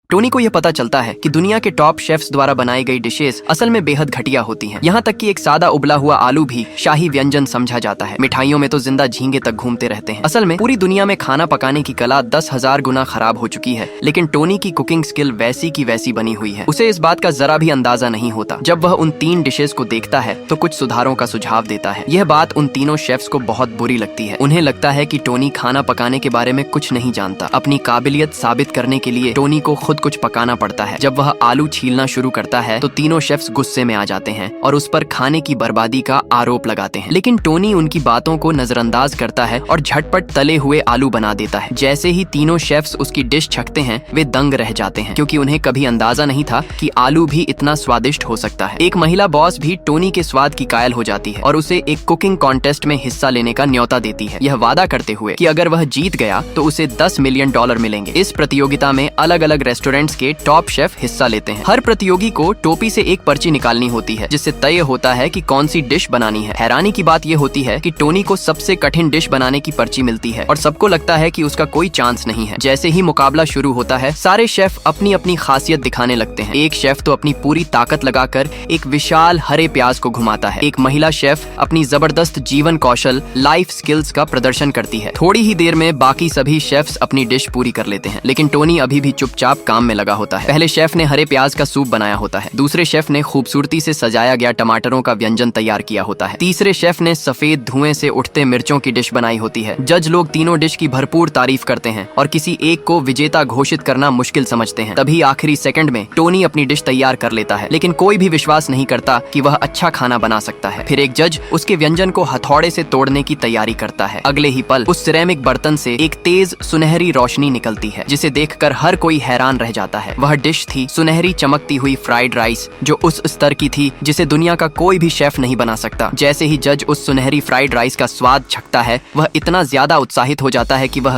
Tony को यह पता चलता है कि दुनिया के टॉप शेफ्स द्वारा बनाई गई डिशेस असल में बेहद घटिया होती हैं। यहाँ तक कि एक सादा उबला हुआ आलू भी शाही व्यंजन समझा जाता है। मिठाइयों में तो जिंदा झींगे तक घूमते रहते हैं। असल में पूरी दुनिया में खाना पकाने की कला 10,000 गुना खराब हो चुकी है, लेकिन टोनी की कुकिंग स्किल वैसी की वैसी बनी हुई है। उसे इस बात का जरा भी अंदाजा नहीं होता। जब वह उन 3 डिशेस को देखता है तो कुछ सुधारों का सुझाव देता है। यह बात उन तीनों शेफ्स को बहुत बुरी लगती है। उन्हें लगता है कि टोनी खाना पकाने के बारे में कुछ नहीं जानता। अपनी काबिलियत साबित करने के लिए टोनी को खुद कुछ पकाना पड़ता है। जब वह आलू छीलना शुरू करता है तो तीनों शेफ्स गुस्से में आ जाते हैं और उस पर खाने की बर्बादी का आरोप लगाते हैं, लेकिन टोनी उनकी बातों को नजरअंदाज करता है और झटपट तले हुए आलू बना देता है। जैसे ही तीनों शेफ्स उसकी डिश छकते हैं वे दंग रह जाते हैं, क्योंकि उन्हें कभी अंदाजा नहीं था कि आलू भी इतना स्वादिष्ट हो सकता है। एक महिला बॉस भी टोनी के स्वाद की कायल हो जाती है और उसे एक कुकिंग कॉन्टेस्ट में हिस्सा लेने का न्योता देती है, यह वादा करते हुए कि अगर वह जीत गया तो उसे $10 मिलियन मिलेंगे। इस प्रतियोगिता में अलग अलग रेस्टोरेंट्स के टॉप शेफ हिस्सा लेते हैं। हर प्रतियोगी को टोपी से एक पर्ची निकालनी होती है, जिससे तय होता है कि कौन सी डिश बनानी है। हैरानी की बात यह होती है कि टोनी को सबसे कठिन डिश बनाने की पर्ची मिलती है और सबको लगता है कि उसका कोई चांस नहीं है। जैसे ही मुकाबला शुरू होता है सारे शेफ अपनी अपनी खासियत दिखाने लगते हैं। एक शेफ तो अपनी पूरी ताकत लगाकर एक विशाल हरे प्याज को घुमाता है। एक महिला शेफ अपनी जबरदस्त जीवन कौशल लाइफ स्किल्स का प्रदर्शन करती है। थोड़ी ही देर में बाकी सभी शेफ्स अपनी डिश पूरी कर लेते हैं, लेकिन टोनी अभी भी चुपचाप काम में लगा होता है। पहले शेफ ने हरे प्याज का सूप बनाया होता है, दूसरे शेफ ने खूबसूरती से सजाया गया टमाटरों का व्यंजन तैयार किया होता है, तीसरे शेफ ने सफेद धुएं से उठते मिर्चों की डिश बनाई होती है। जज लोग तीनों डिश की भरपूर तारीफ करते हैं और किसी एक को विजेता घोषित करना मुश्किल समझते हैं। तभी आखिरी सेकंड में टोनी अपनी डिश तैयार कर लेता है, लेकिन कोई भी विश्वास नहीं करता कि वह अच्छा खाना बना सकता है। फिर एक जज उसके व्यंजन को हथौड़े से तोड़ने की तैयारी करता है। अगले ही पल उस सिरेमिक बर्तन से एक तेज सुनहरी रोशनी निकलती है, जिसे देखकर हर कोई हैरान रह जाता है। वह डिश थी सुनहरी चमकती हुई फ्राइड राइस, जो उस स्तर की थी जिसे दुनिया का कोई भी शेफ नहीं बना सकता। जैसे ही जज उस सुनहरी फ्राइड राइस का स्वाद चखता है वह इतना ज्यादा उत्साहित हो जाता है कि वह